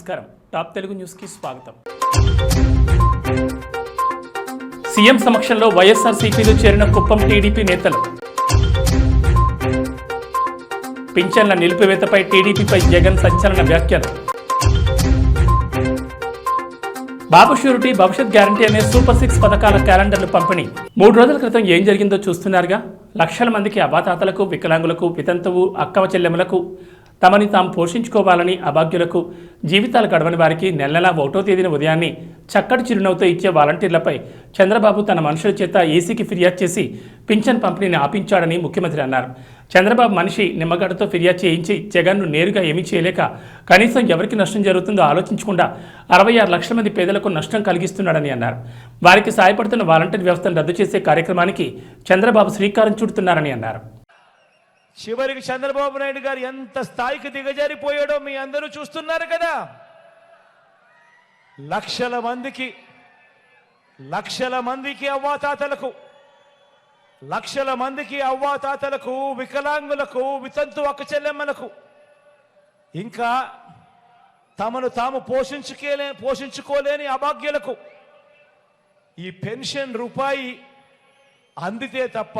నమస్కారం. Top Telugu news కి స్వాగతం. సీఎం సమక్షంలో వైఎస్ఆర్సీపీలో చేరిన కుప్పం టీడీపీ నేతలు. పింఛన్ల నిలిపివేతపై టీడీపీపై జగన్ సంచలన వ్యాఖ్యలు. బాబు ష్యూరిటీ భవిష్యత్ గ్యారంటీ అనే సూపర్ 6 పథకాల క్యాలెండర్లు పంపిణీ. 3 రోజుల క్రితం ఏం జరిగిందో చూస్తున్నారుగా. లక్షల మందికి అవాతాతలకు, వికలాంగులకు, వితంతువు, అక్కవ చెల్లెములకు, తమని తాము పోషించుకోవాలని అభాగ్యులకు, జీవితాలు గడవని వారికి నెలలా 1వ తేదీన ఉదయాన్నే చక్కటి చిరునవ్వుతో ఇచ్చే వాలంటీర్లపై చంద్రబాబు తన మనుషుల చేత ఏసీకి ఫిర్యాదు చేసి పింఛన్ పంపిణీని ఆపించాడని ముఖ్యమంత్రి అన్నారు. చంద్రబాబు మనిషి నిమ్మగడ్డతో ఫిర్యాదు చేయించి జగన్ను నేరుగా ఏమీ చేయలేక కనీసం ఎవరికి నష్టం జరుగుతుందో ఆలోచించకుండా 66 లక్షల మంది పేదలకు నష్టం కలిగిస్తున్నాడని అన్నారు. వారికి సాయపడుతున్న వాలంటీర్ వ్యవస్థను రద్దు చేసే కార్యక్రమానికి చంద్రబాబు శ్రీకారం చుడుతున్నారని అన్నారు. చివరికి చంద్రబాబు నాయుడు గారు ఎంత స్థాయికి దిగజారిపోయాడో మీ అందరూ చూస్తున్నారు కదా. లక్షల మందికి అవ్వాతాతలకు, వికలాంగులకు, వితంతు అక్క చెల్లెమ్మలకు, ఇంకా తమను తాము పోషించుకోలేని అభాగ్యులకు ఈ పెన్షన్ రూపాయి అందితే తప్ప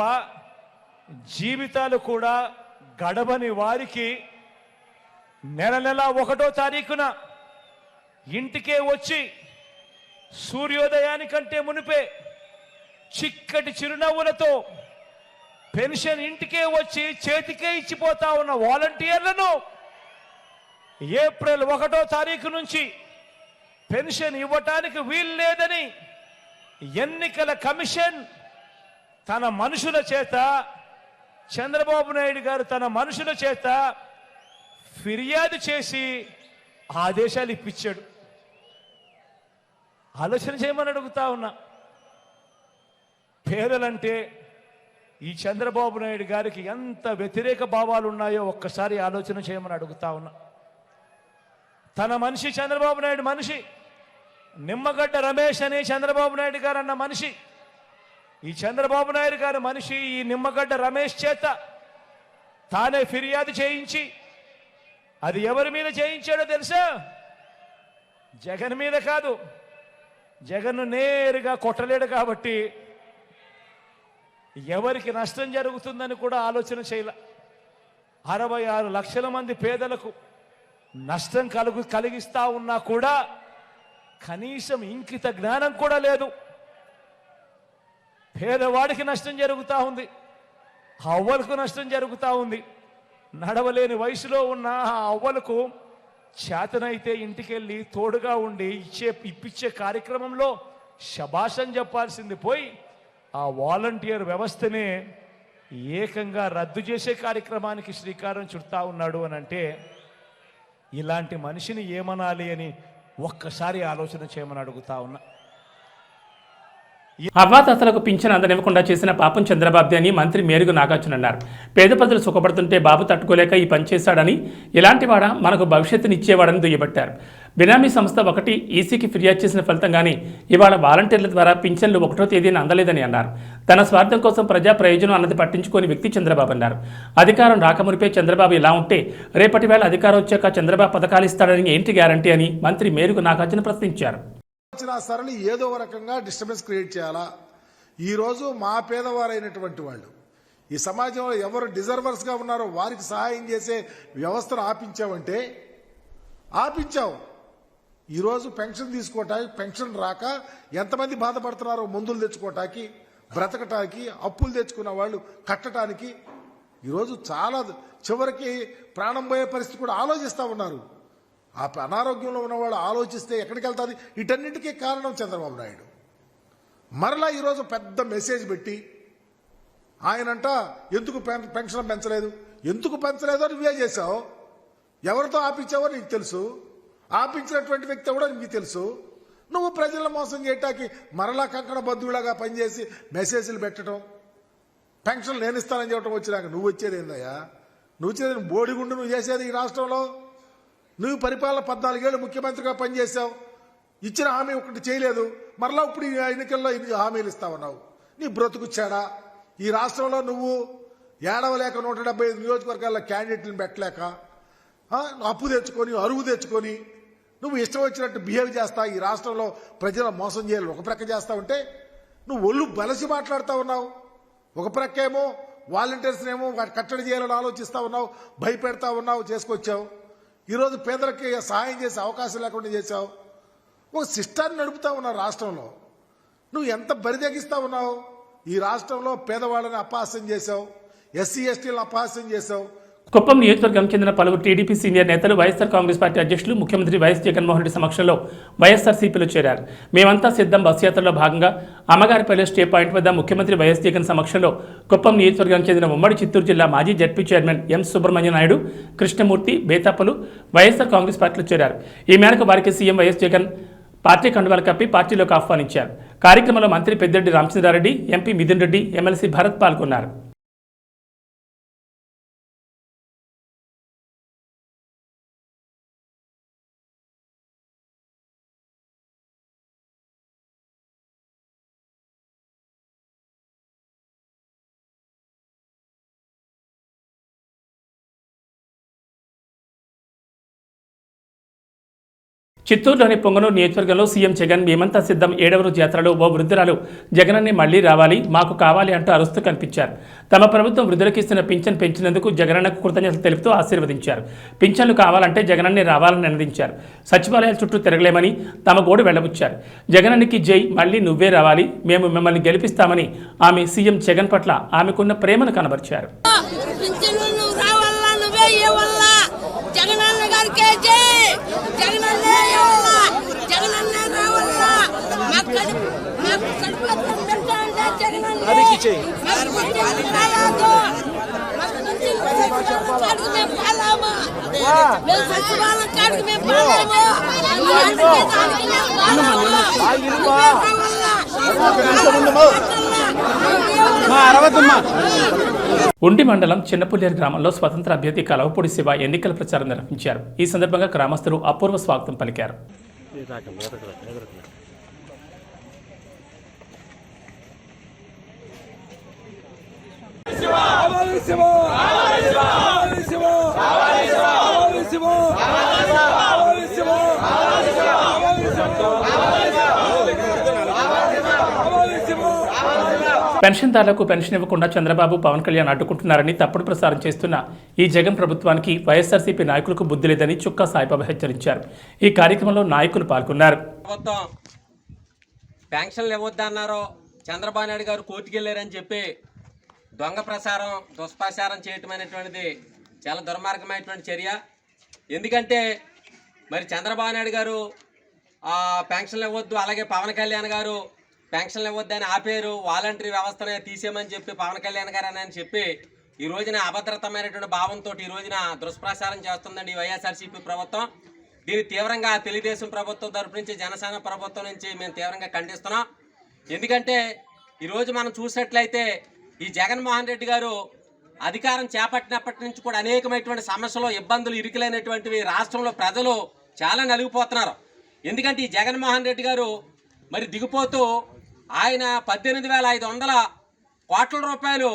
జీవితాలు కూడా గడవని వారికి నెల 1వ తారీఖున ఇంటికే వచ్చి సూర్యోదయానికంటే మునిపే చిక్కటి చిరునవ్వులతో పెన్షన్ ఇంటికే వచ్చి చేతికే ఇచ్చిపోతా ఉన్న వాలంటీర్లను ఏప్రిల్ 1వ తారీఖు నుంచి పెన్షన్ ఇవ్వటానికి వీలు లేదని ఎన్నికల కమిషన్ తన మనుషుల చేత, చంద్రబాబు నాయుడు గారు తన మనుషుల చేత ఫిర్యాదు చేసి ఆదేశాలు ఇప్పించాడు. ఆలోచన చేయమని అడుగుతా ఉన్నా. పేదలంటే ఈ చంద్రబాబు నాయుడు గారికి ఎంత వ్యతిరేక భావాలు ఉన్నాయో ఒక్కసారి ఆలోచన చేయమని అడుగుతా ఉన్నా. తన మనిషి చంద్రబాబు నాయుడు మనిషి, నిమ్మగడ్డ రమేష్ అనే చంద్రబాబు నాయుడు గారు అన్న మనిషి, ఈ చంద్రబాబు నాయుడు గారు మనిషి ఈ నిమ్మగడ్డ రమేష్ చేత తానే ఫిర్యాదు చేయించి, అది ఎవరి మీద చేయించాడో తెలుసా? జగన్ మీద కాదు. జగన్ను నేరుగా కొట్టలేడు కాబట్టి ఎవరికి నష్టం జరుగుతుందని కూడా ఆలోచన చేయాల. 66 లక్షల మంది పేదలకు నష్టం కలిగిస్తా ఉన్నా కూడా కనీసం ఇంకిత జ్ఞానం కూడా లేదు. పేదవాడికి నష్టం జరుగుతూ ఉంది, అవ్వలకు నష్టం జరుగుతూ ఉంది. నడవలేని వయసులో ఉన్న ఆ అవ్వలకు చేతనైతే ఇంటికెళ్ళి తోడుగా ఉండి ఇప్పించే కార్యక్రమంలో శభాషం చెప్పాల్సింది పోయి ఆ వాలంటీర్ వ్యవస్థనే ఏకంగా రద్దు చేసే కార్యక్రమానికి శ్రీకారం చుడతా ఉన్నాడు అని అంటే ఇలాంటి మనిషిని ఏమనాలి అని ఒక్కసారి ఆలోచన చేయమని అడుగుతా ఉన్నా. అవ్వాతాతలకు పింఛన్ అందనివ్వకుండా చేసిన పాపం చంద్రబాబు అని మంత్రి మేరుగు నాగార్జున అన్నారు. పేద ప్రజలు సుఖపడుతుంటే బాబు తట్టుకోలేక ఈ పని చేశాడని, ఇలాంటి వాడ మనకు భవిష్యత్తునిచ్చేవాడని దుయ్యబట్టారు. బినామీ సంస్థ ఒకటి ఈసీకి ఫిర్యాదు చేసిన ఫలితంగానే ఇవాళ వాలంటీర్ల ద్వారా పింఛన్లు 1వ తేదీన అందలేదని అన్నారు. తన స్వార్థం కోసం ప్రజా ప్రయోజనం అన్నది పట్టించుకోని వ్యక్తి చంద్రబాబు అన్నారు. అధికారం రాకమునిపే చంద్రబాబు ఇలా ఉంటే రేపటి వేళ అధికారం వచ్చాక చంద్రబాబు పథకాలు ఇస్తాడని ఏంటి గ్యారంటీ అని మంత్రి మేరుగు నాగార్జున ప్రశ్నించారు. సరళి ఏదో ఒక రకంగా డిస్టర్బెన్స్ క్రియేట్ చేయాలా. ఈరోజు మా పేదవారైనటువంటి వాళ్ళు ఈ సమాజంలో ఎవరు డిజర్వర్స్గా ఉన్నారో వారికి సహాయం చేసే వ్యవస్థను ఆపించావంటే ఆపించావు. ఈరోజు పెన్షన్ తీసుకోవటానికి, పెన్షన్ రాక ఎంతమంది బాధపడుతున్నారో, మందులు తెచ్చుకోవటానికి, బ్రతకటానికి, అప్పులు తెచ్చుకున్న వాళ్ళు కట్టడానికి ఈరోజు చాలా చివరికి ప్రాణం పోయే పరిస్థితి కూడా ఆలోచిస్తూ ఉన్నారు. ఆ అనారోగ్యంలో ఉన్నవాళ్ళు ఆలోచిస్తే ఎక్కడికి వెళ్తారు? వీటన్నింటికీ కారణం చంద్రబాబు నాయుడు. మరలా ఈరోజు పెద్ద మెసేజ్ పెట్టి ఆయనంట ఎందుకు పెన్షన్ పెంచలేదు, ఎందుకు పెంచలేదో నువ్వే చేశావు, ఎవరితో ఆపించావో నీకు తెలుసు, ఆపించినటువంటి వ్యక్తి కూడా నీకు తెలుసు. నువ్వు ప్రజలను మోసం చేయటానికి మరలా కంకణ బంధువులాగా పనిచేసి మెసేజ్లు పెట్టడం, పెన్షన్ నేను ఇస్తానని చెప్పడం వచ్చినాక నువ్వు వచ్చేది ఏందయ్యా? నువ్వు వచ్చేది బోడిగుండు నువ్వు చేసేది ఈ రాష్ట్రంలో. నువ్వు పరిపాలన 14 ఏళ్ళు ముఖ్యమంత్రిగా పనిచేశావు, ఇచ్చిన హామీ ఒకటి చేయలేదు, మరలా ఇప్పుడు ఈ ఎన్నికల్లో హామీలు ఇస్తావన్నావు. నీ బ్రతుకుచ్చాడా? ఈ రాష్ట్రంలో నువ్వు ఏడవలేక 175 నియోజకవర్గాల్లో క్యాండిడేట్లను పెట్టలేక, అప్పు తెచ్చుకొని, అరువు తెచ్చుకొని నువ్వు ఇష్టం వచ్చినట్టు బిహేవ్ చేస్తా, ఈ రాష్ట్రంలో ప్రజలు మోసం చేయాలి ఒక ప్రక్క చేస్తా ఉంటే నువ్వు ఒళ్ళు బలసి మాట్లాడుతూ ఉన్నావు. ఒక ప్రక్కేమో వాలంటీర్స్నేమో కట్టడి చేయాలని ఆలోచిస్తూ ఉన్నావు, భయపెడతా ఉన్నావు, చేసుకొచ్చావు. ఈరోజు పేదలకి సహాయం చేసే అవకాశం లేకుండా చేశావు. ఒక సిస్టాన్ని నడుపుతా ఉన్నావు రాష్ట్రంలో. నువ్వు ఎంత బరిదెగిస్తా ఉన్నావు. ఈ రాష్ట్రంలో పేదవాళ్ళని అపహాస్యం చేశావు, ఎస్సీ ఎస్టీలను అపహాస్యం చేశావు. కుప్పం నియోజకవర్గం చెందిన పలువురు టీడీపీ సీనియర్ నేతలు వైఎస్ఆర్ కాంగ్రెస్ పార్టీ అధ్యక్షులు ముఖ్యమంత్రి వైఎస్ జగన్మోహన్ రెడ్డి సమక్షంలో వైఎస్ఆర్సీపీలో చేరారు. మేమంతా సిద్ధం బస్సు యాత్రలో భాగంగా అమ్మగారిపల్లి స్టే పాయింట్ వద్ద ముఖ్యమంత్రి వైఎస్ జగన్ సమక్షంలో కుప్పం నియోజకవర్గం చెందిన ఉమ్మడి చిత్తూరు జిల్లా మాజీ ZP chairman M Subrahmanya Naidu, Krishnamurthy, బేతాపలు వైఎస్ఆర్ కాంగ్రెస్ పార్టీలో చేరారు. ఈ మేరకు వారికి సీఎం వైఎస్ జగన్ పార్టీ కండువాలు కప్పి పార్టీలోకి ఆహ్వానించారు. కార్యక్రమంలో మంత్రి పెద్దిరెడ్డి రామచంద్రారెడ్డి, ఎంపీ మిథున్ రెడ్డి, ఎమ్మెల్సీ భరత్ పాల్గొన్నారు. చిత్తూరులోని పొంగనూరు నియోజకవర్గంలో సీఎం జగన్ మేమంతా సిద్ధం 7వ రోజు యాత్రలో ఓ వృద్ధురాలు జగనన్నే మళ్లీ రావాలి, మాకు కావాలి అంటూ అరుస్తూ కనిపించారు. తమ ప్రభుత్వం వృద్ధులకు ఇస్తున్న పింఛన్ పెంచినందుకు జగనన్నకు కృతజ్ఞతలు తెలుపుతూ ఆశీర్వదించారు. పింఛన్లు కావాలంటే జగనన్నే రావాలని నినదించారు. సచివాలయాల చుట్టూ తిరగలేమని తమ గోడు వెళ్లబుచ్చారు. జగనన్నకి జై, మళ్లీ నువ్వే రావాలి, మేము మిమ్మల్ని గెలిపిస్తామని ఆమె సీఎం జగన్ పట్ల ఆమెకున్న ప్రేమను కనబరిచారు. ఉండి మండలం చిన్నపుల్లేరు గ్రామంలో స్వతంత్ర అభ్యర్థి కలవపూడి శివ ఎన్నికల ప్రచారం నిర్వహించారు. ఈ సందర్భంగా గ్రామస్తులు అపూర్వ స్వాగతం పలికారు. పెన్షన్దారులకు పెన్షన్ ఇవ్వకుండా చంద్రబాబు, పవన్ కళ్యాణ్ అడ్డుకుంటున్నారని తప్పుడు ప్రచారం చేస్తున్న ఈ జగన్ ప్రభుత్వానికి వైఎస్ఆర్సీపీ నాయకులకు బుద్ధి లేదని చుక్కా సాయిబాబా హెచ్చరించారు. ఈ కార్యక్రమంలో నాయకులు పాల్గొన్నారు. పెన్షన్లు ఇవ్వద్దన్నారో చంద్రబాబు నాయుడు గారు కోర్టుకు వెళ్ళారని చెప్పి దొంగ ప్రచారం, దుష్ప్రచారం చేయటం అనేటువంటిది చాలా దుర్మార్గమైనటువంటి చర్య. ఎందుకంటే మరి చంద్రబాబు నాయుడు గారు పెన్షన్లు ఇవ్వద్దు, అలాగే పవన్ కళ్యాణ్ గారు పెన్షన్లు ఇవ్వద్దని ఆపేరు, వాలంటరీ వ్యవస్థనే తీసేయమని చెప్పి పవన్ కళ్యాణ్ గారు అని చెప్పి ఈ రోజున అభద్రతమైనటువంటి భావంతో ఈ రోజున దుష్ప్రచారం చేస్తుందండి ఈ వైఎస్ఆర్సీపీ ప్రభుత్వం. దీన్ని తీవ్రంగా తెలుగుదేశం ప్రభుత్వం తరపు నుంచి, జనసేన ప్రభుత్వం నుంచి మేము తీవ్రంగా ఖండిస్తున్నాం. ఎందుకంటే ఈరోజు మనం చూసినట్లయితే ఈ జగన్మోహన్ రెడ్డి గారు అధికారం చేపట్టినప్పటి నుంచి కూడా అనేకమైనటువంటి సమస్యలు, ఇబ్బందులు, ఇరుకులైనటువంటివి రాష్ట్రంలో ప్రజలు చాలా నలిగిపోతున్నారు. ఎందుకంటే ఈ జగన్మోహన్ రెడ్డి గారు మరి దిగిపోతూ ఆయన 18,500 కోట్ల రూపాయలు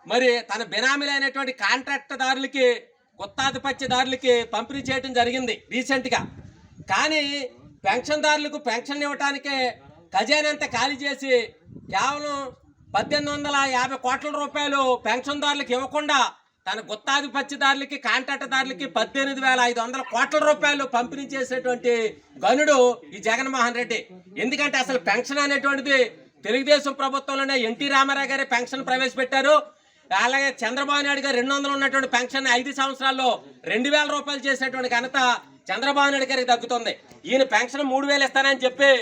మరి తన బినామీలైనటువంటి కాంట్రాక్టదారులకి, గుత్తాధిపత్యదారులకి పంపిణీ చేయడం జరిగింది రీసెంట్గా. కానీ పెన్షన్దారులకు పెన్షన్ ఇవ్వటానికే ఖజానంతా ఖాళీ చేసి కేవలం 1850 కోట్ల రూపాయలు పెన్షన్దారులకు ఇవ్వకుండా తన గుత్తాధిపత్యదారులకి, కాంట్రాక్టదారులకి 18,500 కోట్ల రూపాయలు పంపిణీ చేసేటువంటి గనుడు ఈ జగన్మోహన్ రెడ్డి. ఎందుకంటే అసలు పెన్షన్ అనేటువంటిది తెలుగుదేశం ప్రభుత్వంలోనే ఎన్టీ రామారావు గారే పెన్షన్ ప్రవేశపెట్టారు. అలాగే చంద్రబాబు నాయుడు గారు 200 ఉన్నటువంటి పెన్షన్ 5 సంవత్సరాల్లో 2,000 రూపాయలు చేసేటువంటి ఘనత చంద్రబాబు నాయుడు గారికి దక్కుతుంది. ఈయన పెన్షన్ 3,000 ఇస్తానని చెప్పి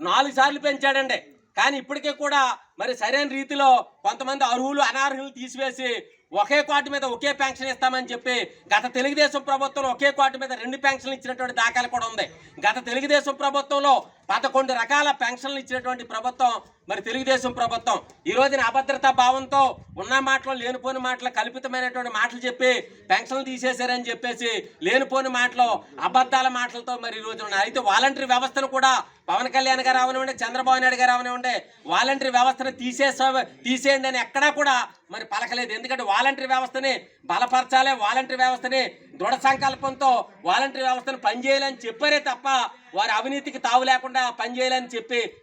4 సార్లు పెంచాడండి. కానీ ఇప్పటికీ కూడా మరి సరైన రీతిలో కొంతమంది అర్హులు, అనర్హులు తీసివేసి ఒకే కోటి మీద ఒకే పెన్షన్ ఇస్తామని చెప్పి గత తెలుగుదేశం ప్రభుత్వంలో ఒకే కోటి మీద 2 పెన్షన్లు ఇచ్చినటువంటి దాఖలు కూడా ఉంది. గత తెలుగుదేశం ప్రభుత్వంలో 11 రకాల పెన్షన్లు ఇచ్చినటువంటి ప్రభుత్వం మరి తెలుగుదేశం ప్రభుత్వం. ఈ రోజున అభద్రతా భావంతో ఉన్న మాటలు లేనిపోని మాటలు కల్పితమైనటువంటి మాటలు చెప్పి పెన్షన్లు తీసేశారని చెప్పేసి లేనిపోని మాటలు అబద్ధాల మాటలతో మరి ఈ రోజున అయితే వాలంటరీ వ్యవస్థను కూడా పవన్ కళ్యాణ్ గారు అవనివ్వండి, చంద్రబాబు నాయుడు గారు అవనివ్వండి, వాలంటరీ వ్యవస్థను తీసేయండి అని ఎక్కడా కూడా మరి పలకలేదు. ఎందుకంటే వాలంటరీ వ్యవస్థని బలపరచాలి, వాలంటరీ వ్యవస్థని దృఢ సంకల్పంతో వాలంటరీ వ్యవస్థను పనిచేయాలని చెప్పారే తప్ప వారి అవినీతికి తావు లేకుండా పనిచేయాలని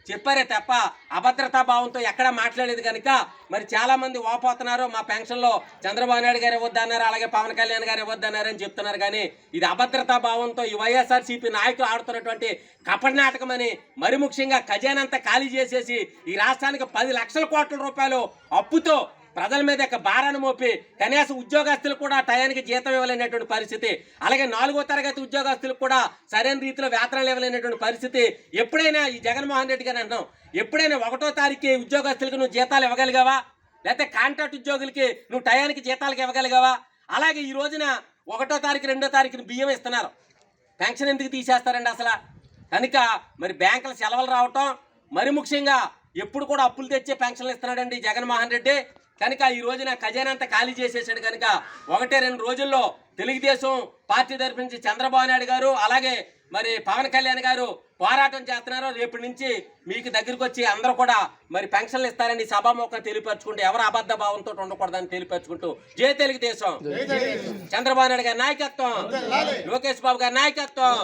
చెప్పారే తప్ప అభద్రతా భావంతో ఎక్కడా మాట్లాడేది కనుక మరి చాలా మంది వాపోతున్నారు. మా పెన్షన్లో చంద్రబాబు నాయుడు గారు ఇవ్వద్దన్నారు, అలాగే పవన్ కళ్యాణ్ గారు ఇవ్వద్దన్నారు అని చెప్తున్నారు. కానీ ఇది అభద్రతా భావంతో ఈ వైఎస్ఆర్సీపీ నాయకులు ఆడుతున్నటువంటి కపట నాటకమని, మరి ముఖ్యంగా ఖజానంతా ఖాళీ చేసేసి ఈ రాష్ట్రానికి 10 లక్షల కోట్ల రూపాయలు అప్పుతో ప్రజల మీద భారాన్ని మోపి కనీసం ఉద్యోగస్తులు కూడా టయానికి జీతం ఇవ్వలేనటువంటి పరిస్థితి, అలాగే 4వ తరగతి ఉద్యోగస్తులకు కూడా సరైన రీతిలో వేతనాలు ఇవ్వలేనటువంటి పరిస్థితి. ఎప్పుడైనా ఈ జగన్మోహన్ రెడ్డి గారు అంటున్నాం, ఎప్పుడైనా 1వ తారీఖు ఉద్యోగస్తులకు నువ్వు జీతాలు ఇవ్వగలిగావా? లేకపోతే కాంట్రాక్ట్ ఉద్యోగులకి నువ్వు టయానికి జీతాలకు ఇవ్వగలిగావా? అలాగే ఈ రోజున 1వ తారీఖు 2వ తారీఖున బియ్యం ఇస్తున్నారు, పెన్షన్ ఎందుకు తీసేస్తారండి అసలు? కనుక మరి బ్యాంకుల సెలవులు రావటం, మరి ముఖ్యంగా ఎప్పుడు కూడా అప్పులు తెచ్చే పెన్షన్లు ఇస్తున్నాడండి జగన్మోహన్ రెడ్డి. కనుక ఈ రోజున ఖజానంతా ఖాళీ చేసేసాడు. కనుక 1-2 రోజుల్లో తెలుగుదేశం పార్టీ తరఫు నుంచి చంద్రబాబు నాయుడు గారు అలాగే మరి పవన్ కళ్యాణ్ గారు పోరాటం చేస్తున్నారు. రేపటి నుంచి మీకు దగ్గరికి వచ్చి అందరూ కూడా మరి పెన్షన్లు ఇస్తారని సభాముఖంగా తెలియపరచుకుంటూ ఎవరు అబద్ధ భావంతో ఉండకూడదని తెలియపరచుకుంటూ జై తెలుగుదేశం, చంద్రబాబు నాయుడు గారి నాయకత్వం, లోకేష్ బాబు గారి నాయకత్వం,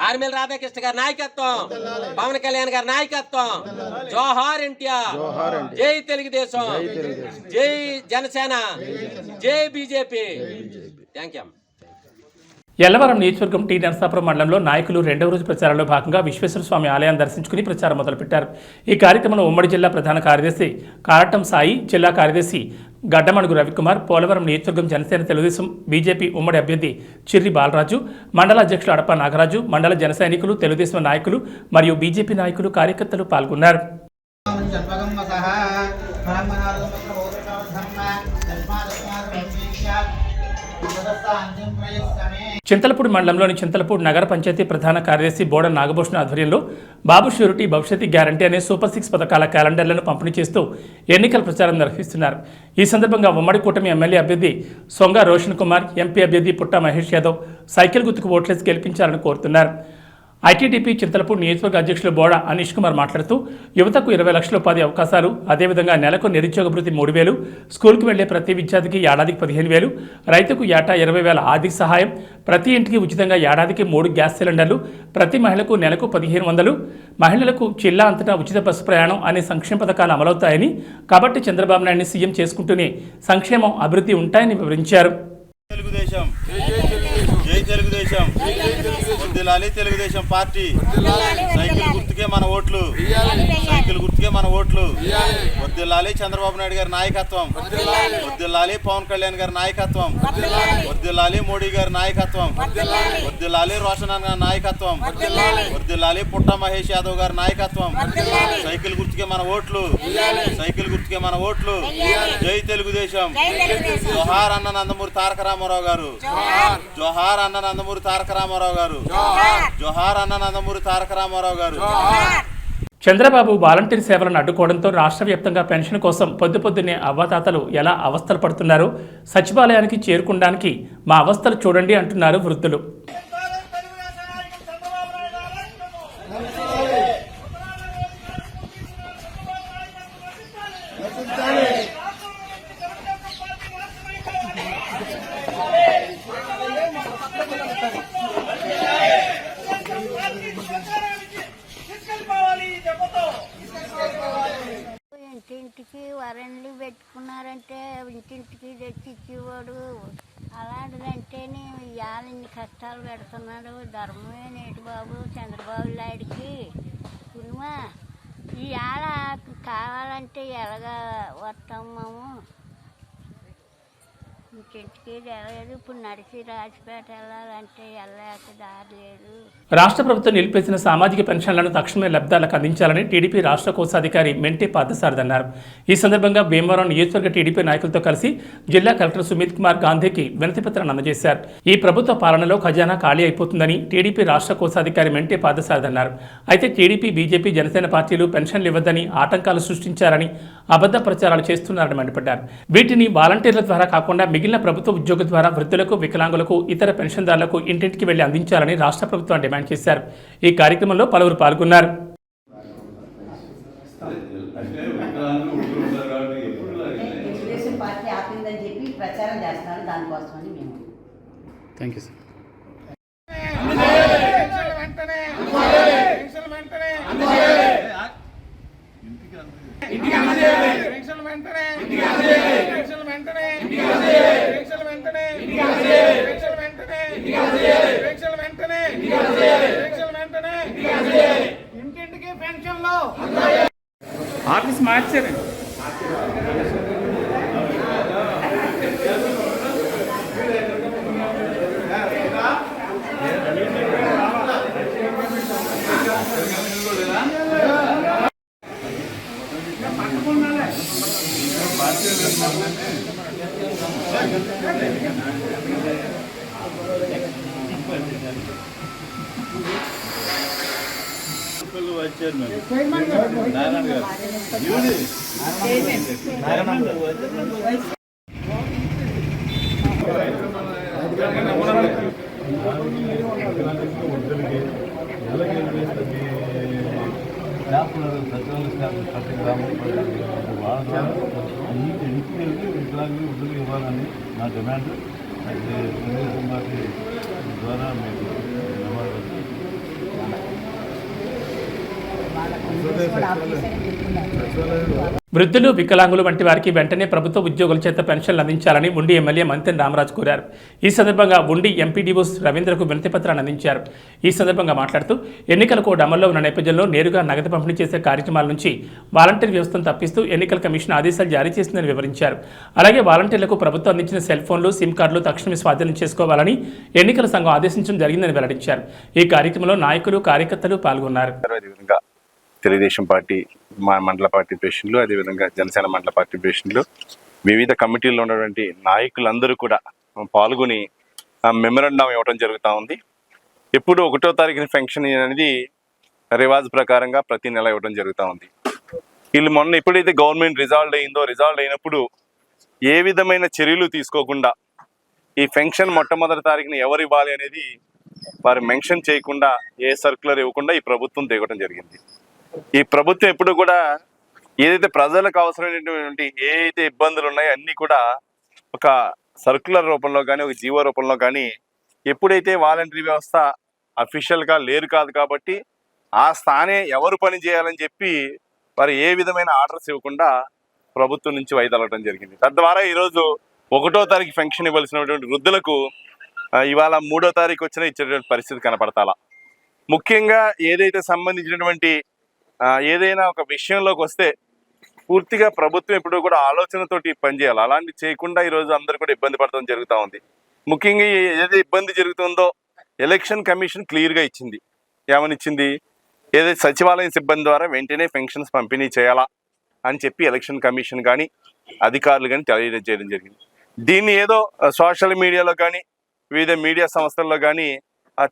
ఆర్మీల రాధాకృష్ణ గారి నాయకత్వం, పవన్ కళ్యాణ్ గారి నాయకత్వం, జోహార్ ఎన్టీఆర్, జై తెలుగుదేశం, జై జనసేన, జై బీజేపీ. Thank you. ఎల్లవరం నియోజకవర్గం టీ నరసాపురం మండలంలో నాయకులు 2వ రోజు ప్రచారంలో భాగంగా విశ్వేశ్వర స్వామి ఆలయాన్ని దర్శించుకుని ప్రచారం మొదలుపెట్టారు. ఈ కార్యక్రమంలో ఉమ్మడి జిల్లా ప్రధాన కార్యదర్శి కారటం సాయి, జిల్లా కార్యదర్శి గడ్డమణుగు రవికుమార్, పోలవరం నియోజకవర్గం జనసేన తెలుగుదేశం బీజేపీ ఉమ్మడి అభ్యర్థి చిర్రి బాలరాజు, మండల అధ్యక్షులు అడప నాగరాజు, మండల జన సైనికులు, తెలుగుదేశం నాయకులు మరియు బీజేపీ నాయకులు, కార్యకర్తలు పాల్గొన్నారు. చింతలపూడి మండలంలోని చింతలపూడి నగర పంచాయతీ ప్రధాన కార్యదర్శి బోడ నాగభూషణ ఆధ్వర్యంలో బాబు ష్యూరిటీ భవిష్యత్తు గ్యారంటీ అనే సూపర్ 6 పథకాల క్యాలెండర్లను పంపిణీ చేస్తూ ఎన్నికల ప్రచారం నిర్వహిస్తున్నారు. ఈ సందర్భంగా ఉమ్మడి కూటమి ఎమ్మెల్యే అభ్యర్థి సొంగ రోషన్ కుమార్, ఎంపీ అభ్యర్థి పుట్ట మహేష్ యాదవ్ సైకిల్ గుర్తుకు ఓట్లేసి గెలిపించాలని కోరుతున్నారు. ఐటీడీపీ చింతలపూడి నియోజకవర్గ అధ్యక్షులు బోడ అనీష్ కుమార్ మాట్లాడుతూ యువతకు 20 లక్షల ఉపాధి అవకాశాలు, అదేవిధంగా నెలకు నిరుద్యోగ భృతి 3,000, స్కూల్కి వెళ్లే ప్రతి విద్యార్థికి ఏడాదికి 15,000, రైతుకు ఏటా 20,000 ఆర్థిక సహాయం, ప్రతి ఇంటికి ఉచితంగా ఏడాదికి 3 గ్యాస్ సిలిండర్లు, ప్రతి మహిళకు నెలకు 1,500, మహిళలకు జిల్లా అంతటా ఉచిత బస్సు ప్రయాణం అనే సంక్షేమ పథకాలు అమలవుతాయని, కాబట్టి చంద్రబాబు నాయుడిని సీఎం చేసుకుంటూనే సంక్షేమం, అభివృద్ధి ఉంటాయని వివరించారు. తెలుగుదేశం వర్ధిల్లాలి, తెలుగుదేశం పార్టీ, సైకిల్ గుర్తుకే మన ఓట్లు, సైకిల్ గుర్తుకే మన ఓట్లు. వర్ధిల్లాలి చంద్రబాబు నాయుడు గారి నాయకత్వం, వర్ధిల్లాలి పవన్ కళ్యాణ్ గారి నాయకత్వం, వర్ధిల్లాలి మోడీ గారి నాయకత్వం, వర్ధిల్లాలి రోషన్ అన్న గారి నాయకత్వం, వర్ధిల్లాలి పుట్ట మహేష్ యాదవ్ గారి నాయకత్వం. సైకిల్ గుర్తుకే మన ఓట్లు, సైకిల్ గుర్తుకే మన ఓట్లు. జై తెలుగుదేశం. జోహార్ అన్న నందమూరి తారక రామారావు గారు, జోహార్ అన్న నందమూరి తారక రామారావు గారు, జోహార్ అన్న నందమూరి తారక రామారావు గారు. చంద్రబాబు వాలంటీర్ సేవలను అడ్డుకోవడంతో రాష్ట్ర వ్యాప్తంగా పెన్షన్ కోసం పొద్దున్నే అవ్వాతాతలు ఎలా అవస్థలు పడుతున్నారో సచివాలయానికి చేరుకోవడానికి మా అవస్థలు చూడండి అంటున్నారు వృద్ధులు. ఇంటింటికి వరండ్లు పెట్టుకున్నారంటే ఇంటింటికి తెచ్చి ఇచ్చేవాడు. అలాంటిదంటేనే ఇవాళ ఇన్ని కష్టాలు పెడుతున్నాడు. ధర్మమే నేటి బాబు చంద్రబాబు నాయుడికి పుణ్యమా. ఇవాళ కావాలంటే ఎలాగా వస్తాం మేము? ఇంటింటికి వెళ్ళలేదు. ఇప్పుడు నడిచి రాజపేట వెళ్ళాలంటే వెళ్ళలేక దారి లేదు. రాష్ట్ర ప్రభుత్వం నిలిపేసిన సామాజిక పెన్షన్లను తక్షణమే లబ్ధాలకు అందించాలని టీడీపీ రాష్ట్ర కోశాధికారి మెంటే పార్థసారథి అన్నారు. ఈ సందర్భంగా భీమవరం నియోజకవర్గ టీడీపీ నాయకులతో కలిసి జిల్లా కలెక్టర్ సుమిత్ కుమార్ గాంధీకి వినతిపత్రాన్ని అందజేశారు. ఈ ప్రభుత్వ పాలనలో ఖజానా ఖాళీ అయిపోతుందని టీడీపీ రాష్ట్ర కోశాధికారి మెంటే పార్థసారథి అన్నారు. అయితే టీడీపీ, బీజేపీ, జనసేన పార్టీలు పెన్షన్లు ఇవ్వద్దని ఆటంకాలు సృష్టించారని, అబద్ధ ప్రచారాలు చేస్తున్నారని మండిపడ్డారు. వీటిని వాలంటీర్ల ద్వారా కాకుండా మిగిలిన ప్రభుత్వ ఉద్యోగుల ద్వారా వృద్ధులకు, వికలాంగులకు, ఇతర పెన్షన్దారులకు ఇంటింటికి వెళ్లి అందించాలని రాష్ట్ర ప్రభుత్వం డిమాండ్ చేశారు. ఈ కార్యక్రమంలో పలువురు పాల్గొన్నారు. తెలుగుదేశం పార్టీ ఆపిందని చెప్పి ప్రచారం చేస్తున్నారు. దానికోసమని మేము థ్యాంక్ యూ సార్. ఇంటింటికి పెన్షన్లు ఆఫీస్ మార్చారండి. వైస్ చైర్మన్ నారాయణ గారు ఇవ్వాలని నా డిమాండ్. తెలుగుదేశం పార్టీ ద్వారా మీకు వృద్ధులు, వికలాంగులు వంటి వారికి వెంటనే ప్రభుత్వ ఉద్యోగుల చేత పెన్షన్లు అందించాలని ఉండి ఎమ్మెల్యే మంతెన రామరాజు కోరారు. ఈ సందర్భంగా ఉండి ఎంపీడీఓ రవీంద్రకు వినతిపత్రాన్ని అందించారు. ఈ సందర్భంగా మాట్లాడుతూ ఎన్నికల కోడ్ అమల్లో ఉన్న నేపథ్యంలో నేరుగా నగదు పంపిణీ చేసే కార్యక్రమాల నుంచి వాలంటీర్ వ్యవస్థను తప్పిస్తూ ఎన్నికల కమిషన్ ఆదేశాలు జారీ చేసిందని వివరించారు. అలాగే వాలంటీర్లకు ప్రభుత్వం అందించిన సెల్ ఫోన్లు, సిమ్ కార్డులు తక్షణమే స్వాధీనం చేసుకోవాలని ఎన్నికల సంఘం ఆదేశించడం జరిగిందని వెల్లడించారు. ఈ కార్యక్రమంలో నాయకులు, కార్యకర్తలు పాల్గొన్నారు. తెలుగుదేశం పార్టీ మండల పార్టీ ప్రెసిడెంట్లు, అదేవిధంగా జనసేన మండల పార్టీ ప్రెసిడెంట్లు, వివిధ కమిటీల్లో ఉన్నటువంటి నాయకులందరూ కూడా పాల్గొని మెమరాండం ఇవ్వడం జరుగుతూ ఉంది. ఎప్పుడు 1వ తారీఖున ఫంక్షన్ అనేది రివాజ్ ప్రకారంగా ప్రతి నెల ఇవ్వడం జరుగుతూ ఉంది. వీళ్ళు మొన్న ఎప్పుడైతే గవర్నమెంట్ రిజాల్వ్ అయినప్పుడు ఏ విధమైన చర్యలు తీసుకోకుండా ఈ ఫంక్షన్ మొట్టమొదటి తారీఖున ఎవరు ఇవ్వాలి అనేది వారు మెన్షన్ చేయకుండా, ఏ సర్క్యులర్ ఇవ్వకుండా ఈ ప్రభుత్వం దిగడం జరిగింది. ఈ ప్రభుత్వం ఎప్పుడు కూడా ఏదైతే ప్రజలకు అవసరమైనటువంటి ఏ అయితే ఇబ్బందులు ఉన్నాయో అన్నీ కూడా ఒక సర్క్యులర్ రూపంలో కానీ, ఒక జీవో రూపంలో కానీ, ఎప్పుడైతే వాలంటరీ వ్యవస్థ అఫీషియల్గా లేరు కాదు కాబట్టి ఆ స్థానే ఎవరు పని చేయాలని చెప్పి వారు ఏ విధమైన ఆర్డర్స్ ఇవ్వకుండా ప్రభుత్వం నుంచి వైదొలగడం జరిగింది. తద్వారా ఈరోజు 1వ తారీఖు ఫంక్షన్ ఇవ్వాల్సినటువంటి వృద్ధులకు ఇవాళ 3వ తారీఖు వచ్చినా ఇచ్చేటువంటి పరిస్థితి కనపడతాలా. ముఖ్యంగా ఏదైతే సంబంధించినటువంటి ఏదైనా ఒక విషయంలోకి వస్తే పూర్తిగా ప్రభుత్వం ఎప్పుడూ కూడా ఆలోచనతోటి పనిచేయాలి. అలాంటి చేయకుండా ఈరోజు అందరూ కూడా ఇబ్బంది పడటం జరుగుతూ ఉంది. ముఖ్యంగా ఏదైతే ఇబ్బంది జరుగుతుందో ఎలక్షన్ కమిషన్ క్లియర్గా ఇచ్చింది. ఏమని ఇచ్చింది? ఏదైతే సచివాలయం సిబ్బంది ద్వారా వెంటనే పెన్షన్స్ పంపిణీ చేయాలా అని చెప్పి ఎలక్షన్ కమిషన్ కానీ అధికారులు కానీ తెలియజేయడం జరిగింది. దీన్ని ఏదో సోషల్ మీడియాలో కానీ, వివిధ మీడియా సంస్థల్లో కానీ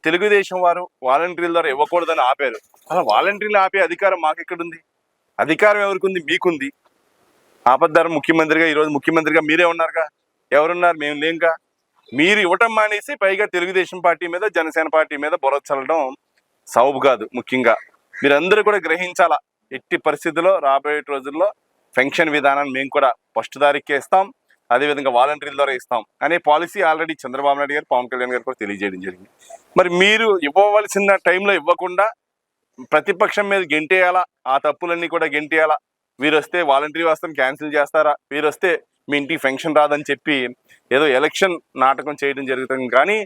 తెలుగుదేశం వారు వాలంటీర్ల ద్వారా ఇవ్వకూడదని ఆపారు. అలా వాలంటీర్లు ఆపే అధికారం మాకు ఎక్కడుంది? అధికారం ఎవరికి ఉంది? మీకుంది. ఆపద్దారు ముఖ్యమంత్రిగా, ఈరోజు ముఖ్యమంత్రిగా మీరే ఉన్నారుగా. ఎవరున్నారు? మేము లేంగా. మీరు ఇవ్వటం మానేసి పైగా తెలుగుదేశం పార్టీ మీద, జనసేన పార్టీ మీద బురద చల్లడం సౌబు కాదు. ముఖ్యంగా మీరందరూ కూడా గ్రహించాలా, ఎట్టి పరిస్థితుల్లో రాబోయే రోజుల్లో పెన్షన్ విధానాన్ని మేము కూడా ఫస్ట్ తారీఖుకే ఇస్తాం, అదేవిధంగా వాలంటీర్ల ద్వారా ఇస్తాం అనే పాలసీ ఆల్రెడీ చంద్రబాబు నాయుడు గారు, పవన్ కళ్యాణ్ గారు కూడా తెలియజేయడం జరిగింది. మరి మీరు ఇవ్వవలసిన టైంలో ఇవ్వకుండా ప్రతిపక్షం మీద గెంటేయాలా, ఆ తప్పులన్నీ కూడా గెంటేయాలా. వీరు వస్తే వాలంటీర్ వ్యవస్థను క్యాన్సిల్ చేస్తారా, వీరు వస్తే మీ ఇంటికి పెన్షన్ రాదని చెప్పి ఏదో ఎలక్షన్ నాటకం చేయడం జరుగుతుంది. కానీ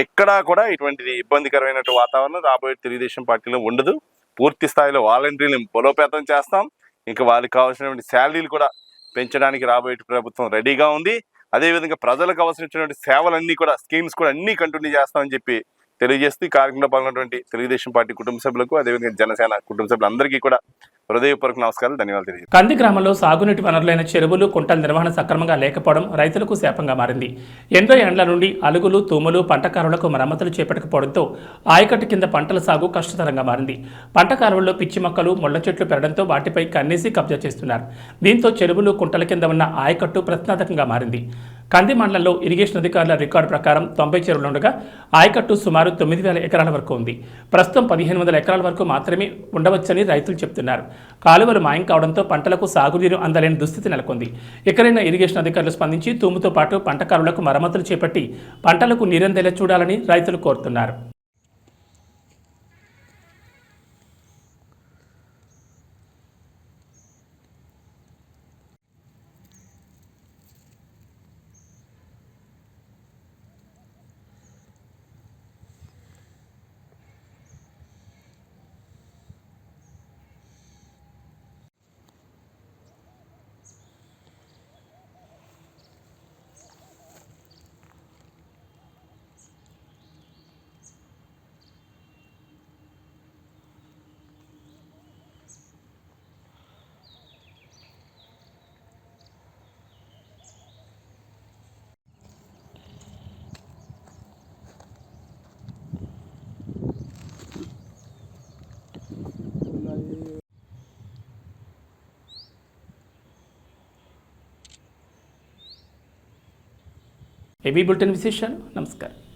ఎక్కడా కూడా ఇటువంటిది ఇబ్బందికరమైన వాతావరణం రాబోయే తెలుగుదేశం పార్టీలో ఉండదు. పూర్తి స్థాయిలో వాలంటీర్లను బలోపేతం చేస్తాం. ఇంకా వాళ్ళకి కావాల్సినటువంటి శాలరీలు కూడా పెంచడానికి రాబోయే ప్రభుత్వం రెడీగా ఉంది. అదేవిధంగా ప్రజలకు అవసరమైనటువంటి సేవలన్నీ కూడా స్కీమ్స్ కూడా అన్నీ కంటిన్యూ చేస్తామని చెప్పి తెలియజేస్తూ ఈ కార్యక్రమంలో పాల్గొన్నటువంటి తెలుగుదేశం పార్టీ కుటుంబ సభ్యులకు అదేవిధంగా జనసేన కుటుంబ సభ్యులందరికీ కూడా హృదయపూర్వక నమస్కారాలు, ధన్యవాదాలు తెలియజేస్తాను. కంది గ్రామంలో సాగునీటి వనరులైన చెరువులు, కుంటల నిర్వహణ సక్రమంగా లేకపోవడం రైతులకు శాపంగా మారింది. ఎన్నో ఏండ్ల నుండి అలుగులు, తూములు, పంట కాలువలకు మరమ్మతులు చేపట్టకపోవడంతో ఆయకట్టు కింద పంటల సాగు కష్టతరంగా మారింది. పంట కాలువల్లో పిచ్చి మొక్కలు, ముళ్ల చెట్లు పెరగడంతో వాటిపై కన్నేసి కబ్జా చేస్తున్నారు. దీంతో చెరువులు, కుంటల కింద ఉన్న ఆయకట్టు ప్రశ్నార్థకంగా మారింది. కంది మండలంలో ఇరిగేషన్ అధికారుల రికార్డు ప్రకారం 90 చెరువులు ఉండగా ఆయకట్టు సుమారు 9,000 ఎకరాల వరకు ఉంది. ప్రస్తుతం 1,500 ఎకరాల వరకు మాత్రమే ఉండవచ్చని రైతులు చెబుతున్నారు. కాలువలు మాయం కావడంతో పంటలకు సాగునీరు అందలేని దుస్థితి నెలకొంది. ఎక్కడైనా ఇరిగేషన్ అధికారులు స్పందించి తూముతో పాటు పంట కాలువలకు మరమ్మతులు చేపట్టి పంటలకు నీరందేలా చూడాలని రైతులు కోరుతున్నారు. ఏబీ బులెటిన్ విశేషాలు. నమస్కారం.